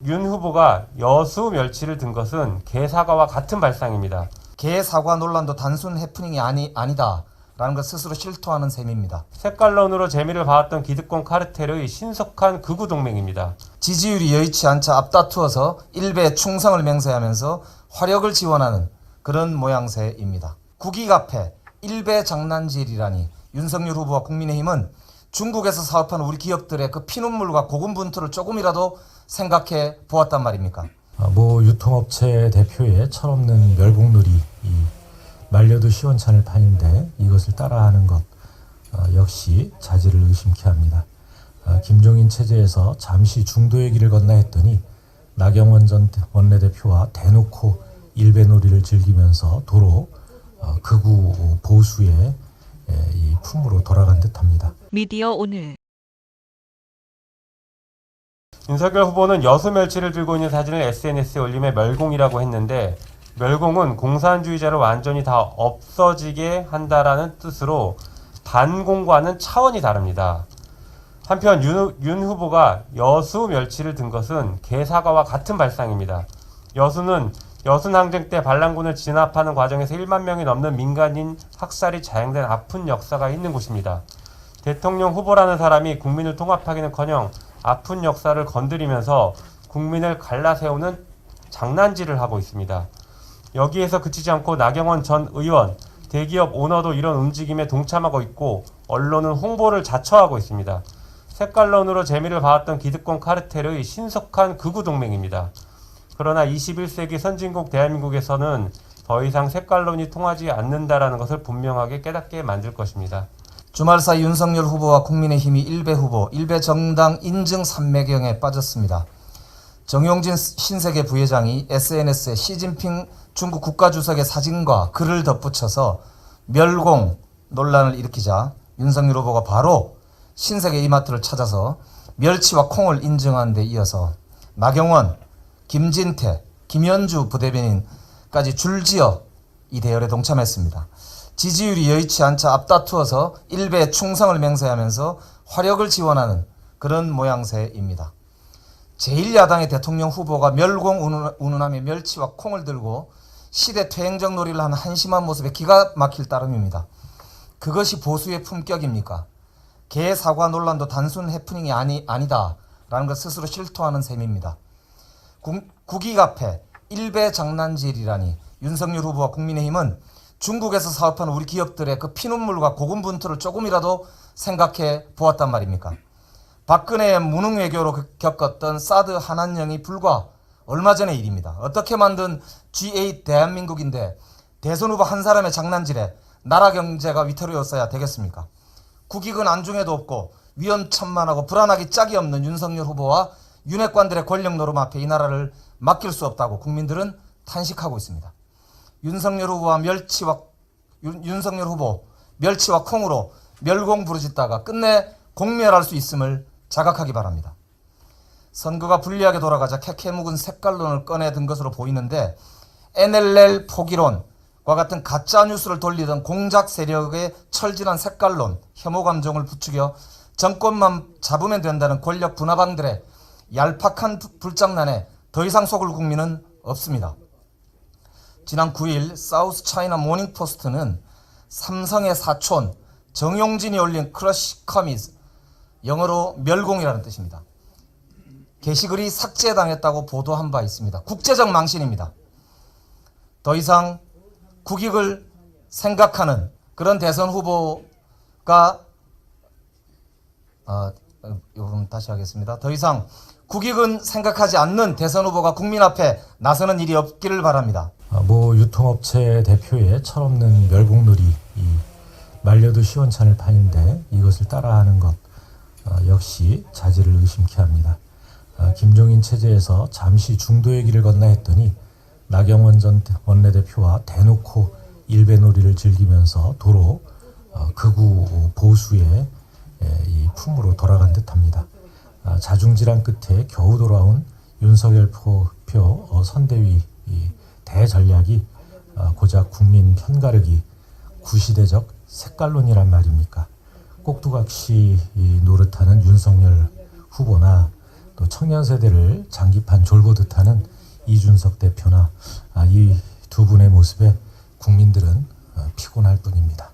윤 후보가 여수 멸치를 든 것은 개사과와 같은 발상입니다. 개사과 논란도 단순 해프닝이 아니다라는 것 스스로 실토하는 셈입니다. 색깔론으로 재미를 봐왔던 기득권 카르텔의 신속한 극우 동맹입니다. 지지율이 여의치 않자 앞다투어서 일베 충성을 맹세하면서 화력을 지원하는 그런 모양새입니다. 국익앞에 일베 장난질이라니 윤석열 후보와 국민의힘은 중국에서 사업하는 우리 기업들의 그 피눈물과 고군분투를 조금이라도 생각해 보았단 말입니까? 모 유통업체 대표의 철없는 멸공놀이, 말려도 시원찮을 판인데 이것을 따라하는 것 역시 자질을 의심케 합니다. 김종인 체제에서 잠시 중도의 길을 건너 했더니 나경원 전 원내대표와 대놓고 일베놀이를 즐기면서 도로 극우 보수의 이 품으로 돌아간 듯합니다. 미디어 오늘 윤석열 후보는 여수 멸치를 들고 있는 사진을 SNS에 올림에 멸공이라고 했는데, 멸공은 공산주의자를 완전히 다 없어지게 한다라는 뜻으로 반공과는 차원이 다릅니다. 한편 윤 후보가 여수 멸치를 든 것은 개사과와 같은 발상입니다. 여수는 여순항쟁 때 반란군을 진압하는 과정에서 1만 명이 넘는 민간인 학살이 자행된 아픈 역사가 있는 곳입니다. 대통령 후보라는 사람이 국민을 통합하기는커녕 아픈 역사를 건드리면서 국민을 갈라세우는 장난질을 하고 있습니다. 여기에서 그치지 않고 나경원 전 의원, 대기업 오너도 이런 움직임에 동참하고 있고 언론은 홍보를 자처하고 있습니다. 색깔론으로 재미를 봐왔던 기득권 카르텔의 신속한 극우 동맹입니다. 그러나 21세기 선진국 대한민국에서는 더 이상 색깔론이 통하지 않는다라는 것을 분명하게 깨닫게 만들 것입니다. 주말 사이 윤석열 후보와 국민의힘이 일베 후보, 일베 정당 인증 삼매경에 빠졌습니다. 정용진 신세계 부회장이 SNS에 시진핑 중국 국가주석의 사진과 글을 덧붙여서 멸공 논란을 일으키자 윤석열 후보가 바로 신세계 이마트를 찾아서 멸치와 콩을 인증한 데 이어서 나경원, 김진태, 김현주 부대변인까지 줄지어 이 대열에 동참했습니다. 지지율이 여의치 않자 앞다투어서 일베 충성을 맹세하면서 화력을 지원하는 그런 모양새입니다. 제1야당의 대통령 후보가 멸공 운운하며 멸치와 콩을 들고 시대 퇴행적 놀이를 하는 한심한 모습에 기가 막힐 따름입니다. 그것이 보수의 품격입니까? 개사과 논란도 단순 해프닝이 아니다라는 것 스스로 실토하는 셈입니다. 국익 앞에 일베 장난질이라니 윤석열 후보와 국민의힘은 중국에서 사업하는 우리 기업들의 그 피눈물과 고군분투를 조금이라도 생각해 보았단 말입니까? 박근혜의 무능 외교로 겪었던 사드 한한령이 불과 얼마 전의 일입니다. 어떻게 만든 G8 대한민국인데 대선 후보 한 사람의 장난질에 나라 경제가 위태로웠어야 되겠습니까? 국익은 안중에도 없고 위험천만하고 불안하기 짝이 없는 윤석열 후보와 윤핵관들의 권력 노름 앞에 이 나라를 맡길 수 없다고 국민들은 탄식하고 있습니다. 윤석열 후보 멸치와 콩으로 멸공 부르짖다가 끝내 공멸할 수 있음을 자각하기 바랍니다. 선거가 불리하게 돌아가자 캐캐 묵은 색깔론을 꺼내든 것으로 보이는데 NLL 포기론과 같은 가짜 뉴스를 돌리던 공작 세력의 철진한 색깔론, 혐오 감정을 부추겨 정권만 잡으면 된다는 권력 분화방들의 얄팍한 불장난에 더 이상 속을 국민은 없습니다. 지난 9일 사우스 차이나 모닝포스트는 삼성의 사촌 정용진이 올린 크러쉬 커미즈, 영어로 멸공이라는 뜻입니다. 게시글이 삭제당했다고 보도한 바 있습니다. 국제적 망신입니다. 더 이상 국익을 생각하는 그런 대선 후보가 여러분 다시 하겠습니다. 더 이상 국익은 생각하지 않는 대선 후보가 국민 앞에 나서는 일이 없기를 바랍니다. 모 유통업체 대표의 철없는 멸공놀이, 말려도 시원찮을 판인데 이것을 따라하는 것 역시 자질을 의심케 합니다. 김종인 체제에서 잠시 중도의 길을 건너 했더니 나경원 전 원내대표와 대놓고 일베놀이를 즐기면서 도로 극우 보수의 이 품으로 돌아간 듯합니다. 자중질환 끝에 겨우 돌아온 윤석열 표 선대위 대전략이 고작 국민 편가르기 구시대적 색깔론이란 말입니까? 꼭두각시 노릇하는 윤석열 후보나 또 청년 세대를 장기판 졸보듯하는 이준석 대표나 이 두 분의 모습에 국민들은 피곤할 뿐입니다.